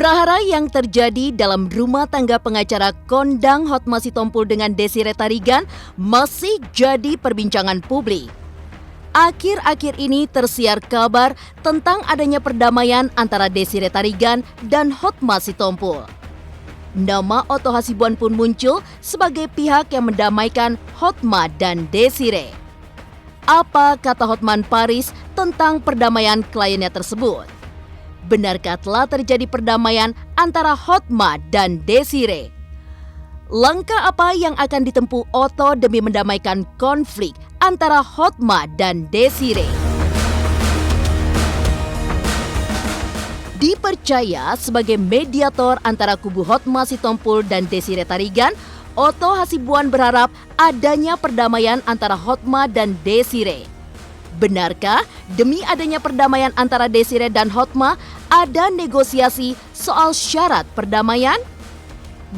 Prahara yang terjadi dalam rumah tangga pengacara kondang Hotma Sitompul dengan Desire Tarigan masih jadi perbincangan publik. Akhir-akhir ini tersiar kabar tentang adanya perdamaian antara Desire Tarigan dan Hotma Sitompul. Nama Otto Hasibuan pun muncul sebagai pihak yang mendamaikan Hotma dan Desire. Apa kata Hotman Paris tentang perdamaian kliennya tersebut? Benarkah telah terjadi perdamaian antara Hotma dan Desire? Langkah apa yang akan ditempuh Otto demi mendamaikan konflik antara Hotma dan Desire? Dipercaya sebagai mediator antara kubu Hotma Sitompul dan Desire Tarigan, Otto Hasibuan berharap adanya perdamaian antara Hotma dan Desire. Benarkah demi adanya perdamaian antara Desire dan Hotma ada negosiasi soal syarat perdamaian?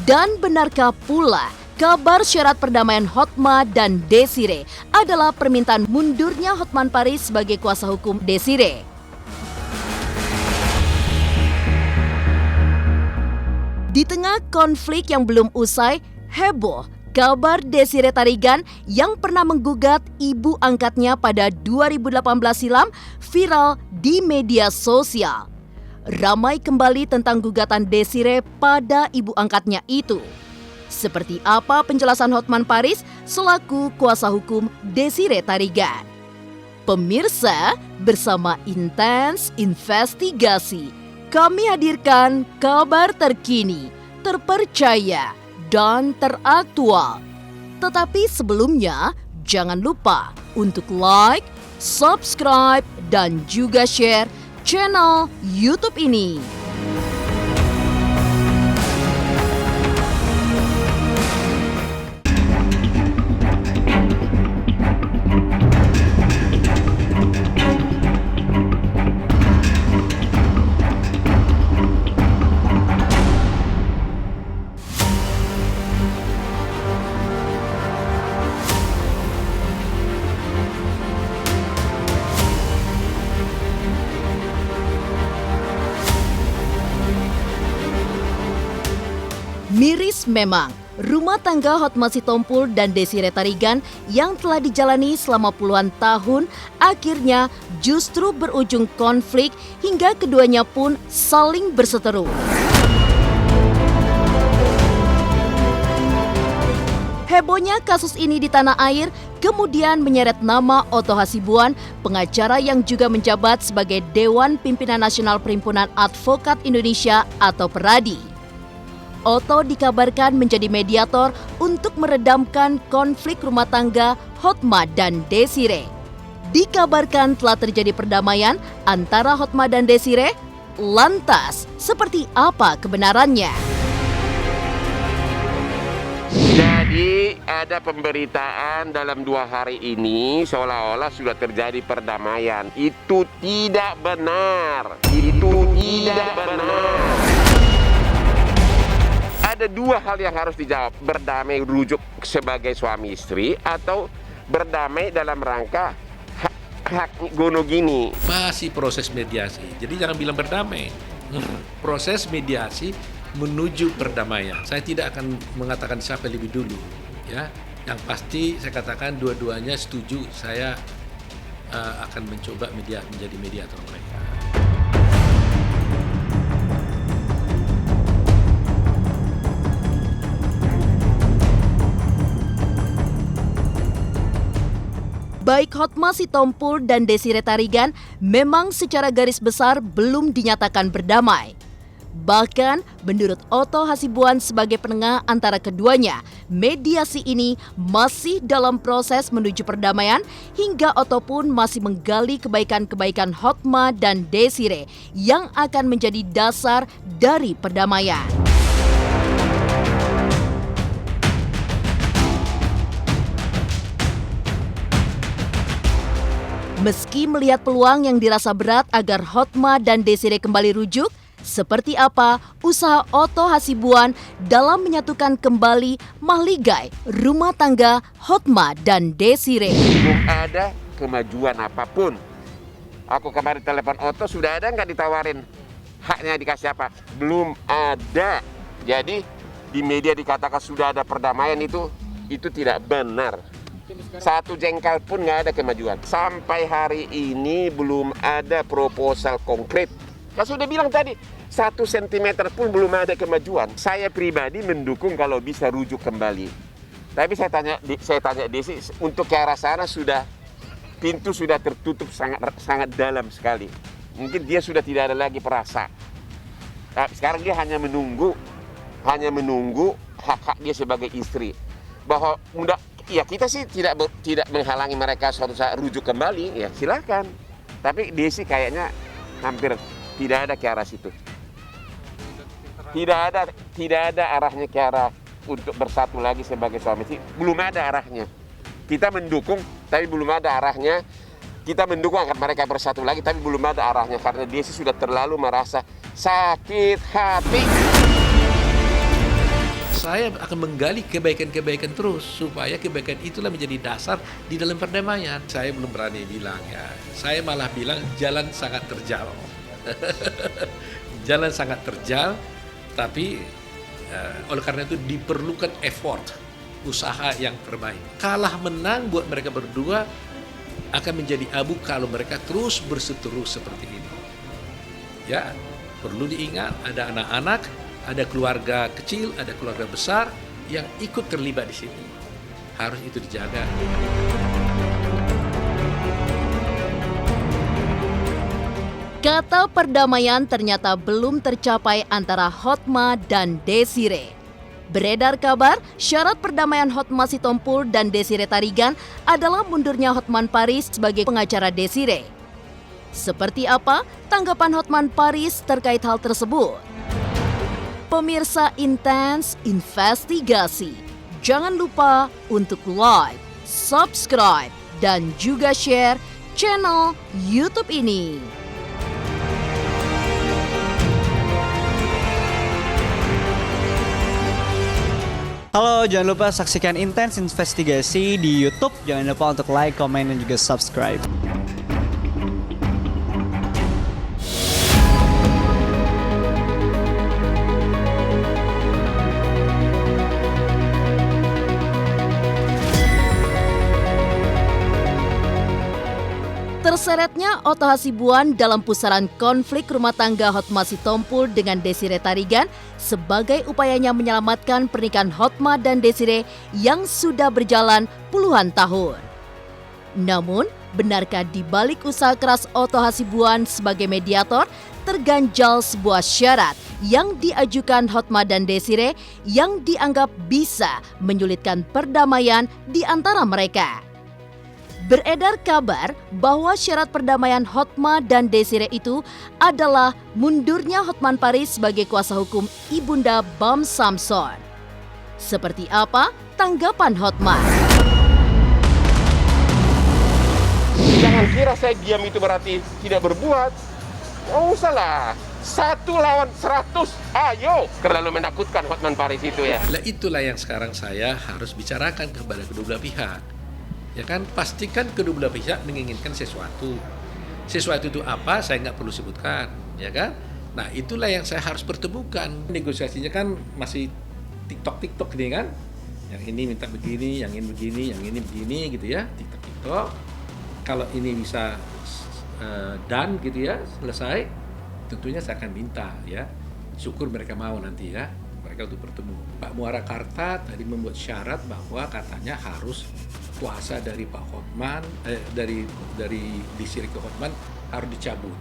Dan benarkah pula kabar syarat perdamaian Hotma dan Desire adalah permintaan mundurnya Hotman Paris sebagai kuasa hukum Desire? Di tengah konflik yang belum usai, heboh kabar Desire Tarigan yang pernah menggugat ibu angkatnya pada 2018 silam viral di media sosial. Ramai kembali tentang gugatan Desire pada ibu angkatnya itu. Seperti apa penjelasan Hotman Paris selaku kuasa hukum Desire Tarigan? Pemirsa, bersama Intens Investigasi, kami hadirkan kabar terkini, terpercaya, dan teraktual. Tetapi sebelumnya, jangan lupa untuk like, subscribe, dan juga share channel YouTube ini. Miris memang, rumah tangga Hotma Sitompul dan Desire Tarigan yang telah dijalani selama puluhan tahun akhirnya justru berujung konflik hingga keduanya pun saling berseteru. Hebohnya kasus ini di tanah air kemudian menyeret nama Otto Hasibuan, pengacara yang juga menjabat sebagai Dewan Pimpinan Nasional Perhimpunan Advokat Indonesia atau PERADI. Otto dikabarkan menjadi mediator untuk meredamkan konflik rumah tangga Hotma dan Desire. Dikabarkan telah terjadi perdamaian antara Hotma dan Desire. Lantas, seperti apa kebenarannya? Jadi ada pemberitaan dalam 2 hari ini seolah-olah sudah terjadi perdamaian. Itu tidak benar. Itu tidak benar. Ada 2 hal yang harus dijawab. Berdamai rujuk sebagai suami istri atau berdamai dalam rangka hak gono gini. Masih proses mediasi. Jadi jangan bilang berdamai. Proses mediasi menuju perdamaian. Saya tidak akan mengatakan siapa lebih dulu, ya. Yang pasti saya katakan dua-duanya setuju. Saya akan mencoba menjadi mediator mereka. Baik Hotma Sitompul dan Desire Tarigan memang secara garis besar belum dinyatakan berdamai. Bahkan menurut Otto Hasibuan sebagai penengah antara keduanya, mediasi ini masih dalam proses menuju perdamaian hingga Otto pun masih menggali kebaikan-kebaikan Hotma dan Desire yang akan menjadi dasar dari perdamaian. Meski melihat peluang yang dirasa berat agar Hotma dan Desire kembali rujuk, seperti apa usaha Otto Hasibuan dalam menyatukan kembali mahligai rumah tangga Hotma dan Desire? Belum ada kemajuan apapun. Aku kemarin telepon Otto, sudah ada nggak ditawarin haknya dikasih apa? Belum ada. Jadi di media dikatakan sudah ada perdamaian itu tidak benar. Satu jengkal pun nggak ada kemajuan. Sampai hari ini belum ada proposal konkret. Saya sudah bilang tadi, 1 sentimeter pun belum ada kemajuan. Saya pribadi mendukung kalau bisa rujuk kembali. Tapi saya tanya Desi, untuk ke arah sana pintu sudah tertutup sangat dalam sekali. Mungkin dia sudah tidak ada lagi perasa. Nah, sekarang dia hanya menunggu hak-hak dia sebagai istri. Bahwa ya kita sih tidak menghalangi mereka suatu saat rujuk kembali, ya silakan. Tapi Desi kayaknya hampir tidak ada ke arah situ. Tidak ada arahnya ke arah untuk bersatu lagi sebagai suami istri. Belum ada arahnya. Kita mendukung, tapi belum ada arahnya. Kita mendukung agar mereka bersatu lagi, tapi belum ada arahnya. Karena Desi sudah terlalu merasa sakit hati. Saya akan menggali kebaikan-kebaikan terus supaya kebaikan itulah menjadi dasar di dalam perdamaian. Saya belum berani bilang ya. Saya malah bilang jalan sangat terjal. Jalan sangat terjal, tapi oleh karena itu diperlukan effort, usaha yang terbaik. Kalah menang buat mereka berdua akan menjadi abu kalau mereka terus berseteru seperti ini. Ya, perlu diingat ada anak-anak, ada keluarga kecil, ada keluarga besar yang ikut terlibat di sini. Harus itu dijaga. Kata perdamaian ternyata belum tercapai antara Hotma dan Desire. Beredar kabar syarat perdamaian Hotma Sitompul dan Desire Tarigan adalah mundurnya Hotman Paris sebagai pengacara Desire. Seperti apa tanggapan Hotman Paris terkait hal tersebut? Pemirsa Intens Investigasi, jangan lupa untuk like, subscribe, dan juga share channel YouTube ini. Halo, jangan lupa saksikan Intens Investigasi di YouTube. Jangan lupa untuk like, komen, dan juga subscribe. Terseretnya Otto Hasibuan dalam pusaran konflik rumah tangga Hotma Sitompul dengan Desire Tarigan sebagai upayanya menyelamatkan pernikahan Hotma dan Desire yang sudah berjalan puluhan tahun. Namun, benarkah di balik usaha keras Otto Hasibuan sebagai mediator terganjal sebuah syarat yang diajukan Hotma dan Desire yang dianggap bisa menyulitkan perdamaian di antara mereka? Beredar kabar bahwa syarat perdamaian Hotma dan Desire itu adalah mundurnya Hotman Paris sebagai kuasa hukum Ibunda Bam Samson. Seperti apa tanggapan Hotman? Jangan kira saya diam itu berarti tidak berbuat. Oh usahlah. 1 lawan 100. Ayo. Terlalu menakutkan Hotman Paris itu ya. Nah, itulah yang sekarang saya harus bicarakan kepada kedua belah pihak. Ya kan, pastikan kedua belah pihak menginginkan sesuatu. Sesuatu itu apa, saya nggak perlu sebutkan, ya kan? Nah, itulah yang saya harus pertemukan. Negosiasinya kan masih TikTok ini kan. Yang ini minta begini, yang ini begini, yang ini begini gitu ya, TikTok. Kalau ini bisa done gitu ya, selesai, tentunya saya akan minta ya. Syukur mereka mau nanti ya, mereka untuk bertemu. Pak Muarakarta tadi membuat syarat bahwa katanya harus kuasa dari Pak Hotman, dari Desire ke Hotman harus dicabut,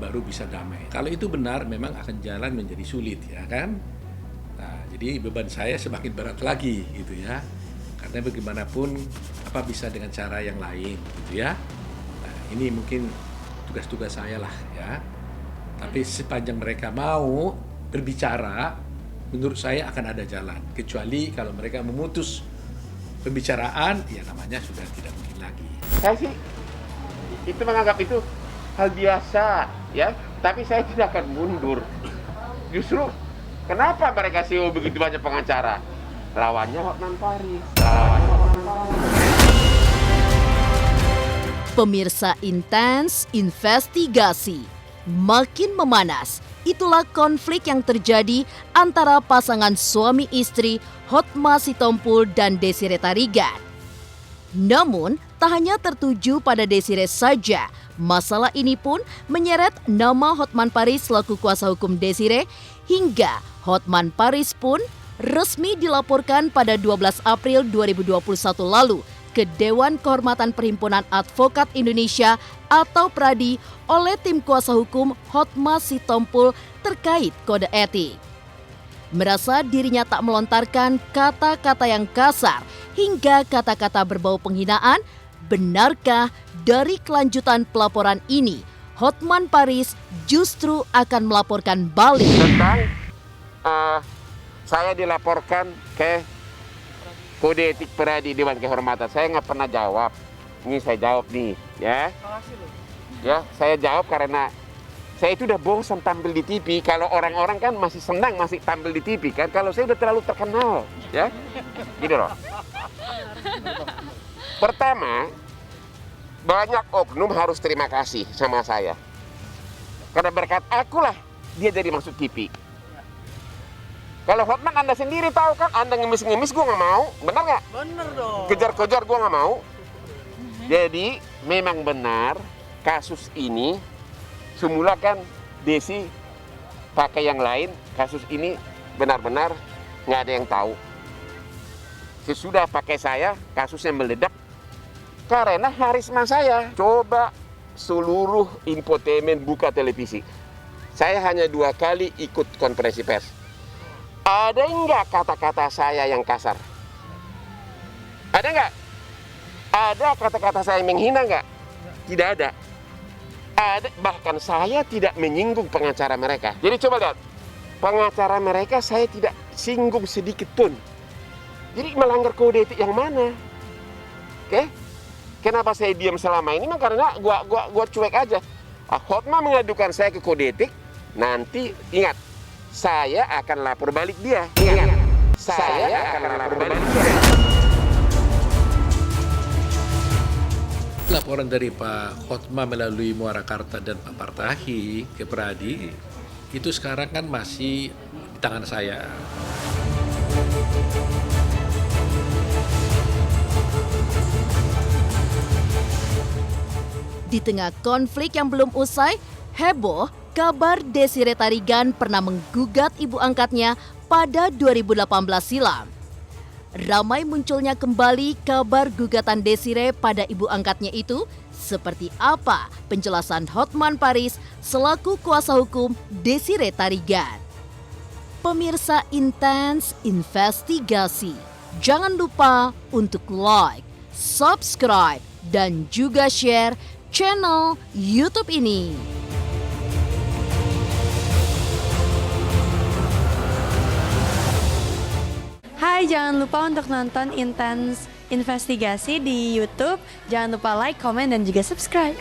baru bisa damai. Kalau itu benar, memang akan jalan menjadi sulit, ya kan? Nah, jadi beban saya semakin berat lagi, gitu ya. Karena bagaimanapun, apa bisa dengan cara yang lain, gitu ya. Nah, ini mungkin tugas-tugas saya lah, ya. Tapi sepanjang mereka mau berbicara, menurut saya akan ada jalan. Kecuali kalau mereka memutus pembicaraan, ya namanya sudah tidak mungkin lagi. Saya sih itu menganggap itu hal biasa ya, tapi saya tidak akan mundur. Justru kenapa mereka CEO begitu banyak pengacara? Lawannya Hotman Paris. Pemirsa Intens Investigasi, makin memanas. Itulah konflik yang terjadi antara pasangan suami istri Hotma Sitompul dan Desiree Tarigan. Namun, tak hanya tertuju pada Desiree saja, masalah ini pun menyeret nama Hotman Paris selaku kuasa hukum Desiree, hingga Hotman Paris pun resmi dilaporkan pada 12 April 2021 lalu ke Dewan Kehormatan Perhimpunan Advokat Indonesia atau PRADI oleh tim kuasa hukum Hotma Sitompul terkait kode etik. Merasa dirinya tak melontarkan kata-kata yang kasar hingga kata-kata berbau penghinaan, benarkah dari kelanjutan pelaporan ini Hotman Paris justru akan melaporkan balik? Tentang saya dilaporkan ke Kode Etik PRADI Dewan Kehormatan. Saya nggak pernah jawab. Ini saya jawab nih, ya. Ya, saya jawab karena saya itu udah bosan tampil di TV. Kalau orang-orang kan masih senang masih tampil di TV kan. Kalau saya udah terlalu terkenal, ya. Gitu loh. Pertama, banyak oknum harus terima kasih sama saya. Karena berkat akulah dia jadi masuk TV. Kalau Hotman Anda sendiri tahu kan, Anda ngemis-ngemis gue nggak mau, benar nggak? Bener dong. Kejar-kejar gue nggak mau. Jadi memang benar kasus ini semula kan Desi pakai yang lain, kasus ini benar-benar nggak ada yang tahu. Sesudah pakai saya, kasusnya meledak karena harisma saya. Coba seluruh infotainment buka televisi. Saya hanya 2 kali ikut konferensi pers. Ada enggak kata-kata saya yang kasar? Ada enggak? Ada kata-kata saya yang menghina enggak? Tidak ada. Ada, bahkan saya tidak menyinggung pengacara mereka. Jadi coba lihat, pengacara mereka saya tidak singgung sedikit pun. Jadi melanggar kode etik yang mana? Oke? Kenapa saya diam selama ini? Karena gua cuek aja. Hotma mengadukan saya ke kode etik, nanti ingat, saya akan lapor balik dia. Ingat, saya akan lapor balik dia. Laporan dari Pak Hotma melalui Muara Karta dan Pak Partahi ke PRADI itu sekarang kan masih di tangan saya. Di tengah konflik yang belum usai, heboh kabar Desiree Tarigan pernah menggugat ibu angkatnya pada 2018 silam. Ramai munculnya kembali kabar gugatan Desiree pada ibu angkatnya itu. Seperti apa penjelasan Hotman Paris selaku kuasa hukum Desiree Tarigan? Pemirsa Intens Investigasi, jangan lupa untuk like, subscribe, dan juga share channel YouTube ini. Hai, jangan lupa untuk nonton Intens Investigasi di YouTube. Jangan lupa like, komen, dan juga subscribe.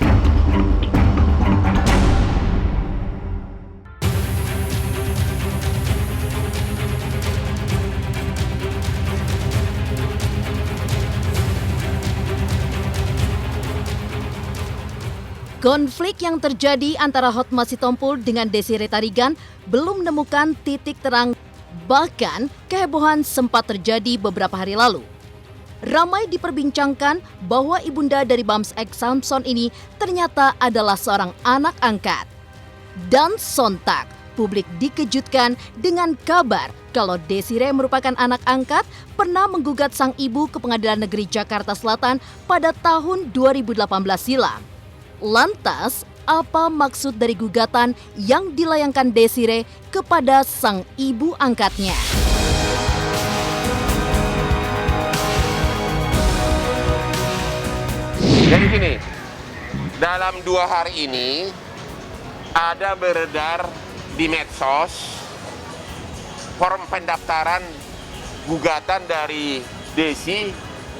Konflik yang terjadi antara Hotma Sitompul dengan Desiree Tarigan belum menemukan titik terang. Bahkan, kehebohan sempat terjadi beberapa hari lalu. Ramai diperbincangkan bahwa ibunda dari Bams X Samson ini ternyata adalah seorang anak angkat. Dan sontak, publik dikejutkan dengan kabar kalau Desiree merupakan anak angkat pernah menggugat sang ibu ke Pengadilan Negeri Jakarta Selatan pada tahun 2018 silam. Lantas, apa maksud dari gugatan yang dilayangkan Desiree kepada sang ibu angkatnya? Jadi gini, dalam 2 hari ini ada beredar di medsos form pendaftaran gugatan dari Desi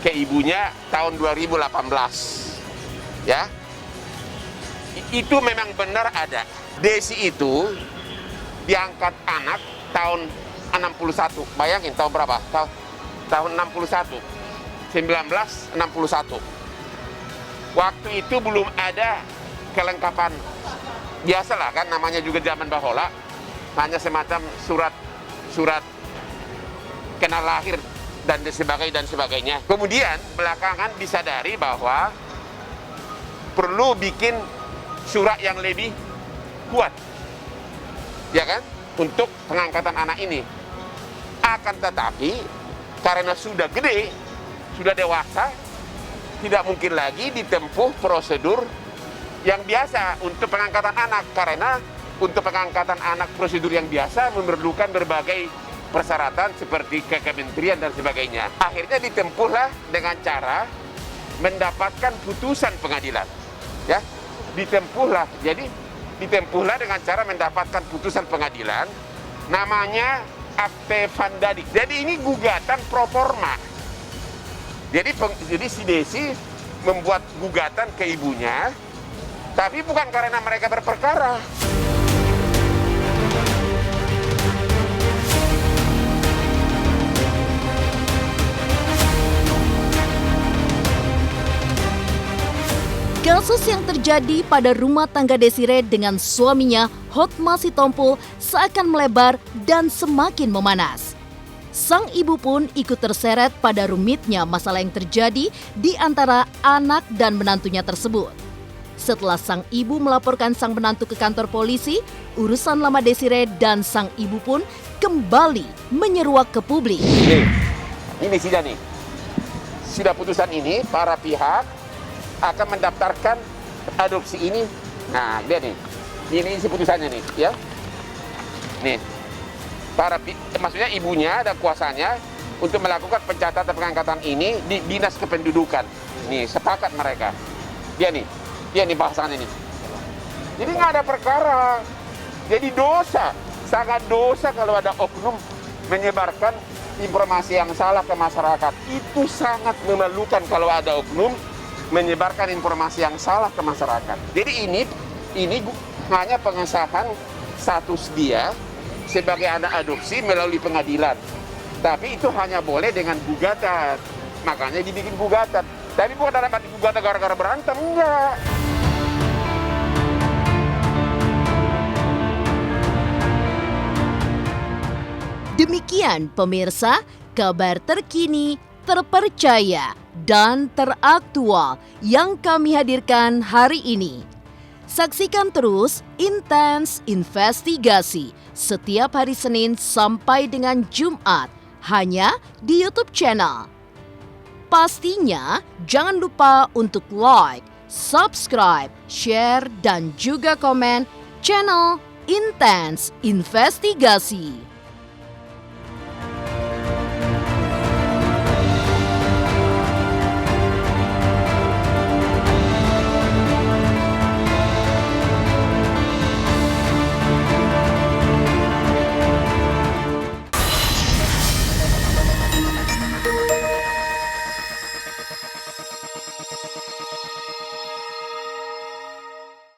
ke ibunya tahun 2018. Ya. Itu memang benar ada. Desi itu diangkat anak tahun 61. Bayangin tahun berapa? Tahun 61. 1961. Waktu itu belum ada kelengkapan biasalah kan, namanya juga zaman bahola, hanya semacam surat kenal lahir dan sebagainya. Kemudian belakangan disadari bahwa perlu bikin surat yang lebih kuat, ya kan, untuk pengangkatan anak ini. Akan tetapi karena sudah gede, sudah dewasa, tidak mungkin lagi ditempuh prosedur yang biasa untuk pengangkatan anak, karena untuk pengangkatan anak prosedur yang biasa memerlukan berbagai persyaratan seperti ke kementerian dan sebagainya. Akhirnya ditempuhlah dengan cara mendapatkan putusan pengadilan, ya, ditempuhlah dengan cara mendapatkan putusan pengadilan, namanya akte vandadik. Jadi ini gugatan pro forma. Jadi si Desi membuat gugatan ke ibunya, tapi bukan karena mereka berperkara. Kasus yang terjadi pada rumah tangga Desire dengan suaminya Hotma Sitompul seakan melebar dan semakin memanas. Sang ibu pun ikut terseret pada rumitnya masalah yang terjadi di antara anak dan menantunya tersebut. Setelah sang ibu melaporkan sang menantu ke kantor polisi, urusan lama Desire dan sang ibu pun kembali menyeruak ke publik. Ini sudah nih. Sudah putusan ini, para pihak akan mendaftarkan adopsi ini. Nah, lihat nih. Ini isi putusannya nih, ya. Nih. Maksudnya ibunya dan kuasanya untuk melakukan pencatatan pengangkatan ini di Dinas Kependudukan. Nih, sepakat mereka. Dia nih bahasannya nih. Jadi nggak ada perkara. Jadi dosa, sangat dosa kalau ada oknum menyebarkan informasi yang salah ke masyarakat. Itu sangat memalukan kalau ada oknum menyebarkan informasi yang salah ke masyarakat. Jadi ini hanya pengesahan status dia sebagai anak adopsi melalui pengadilan. Tapi itu hanya boleh dengan gugatan. Makanya dibikin gugatan. Tapi bukan dapat gugatan gara-gara berantem, enggak. Demikian pemirsa, kabar terkini, terpercaya, dan teraktual yang kami hadirkan hari ini. Saksikan terus Intens Investigasi setiap hari Senin sampai dengan Jumat hanya di YouTube channel. Pastinya jangan lupa untuk like, subscribe, share, dan juga komen channel Intens Investigasi.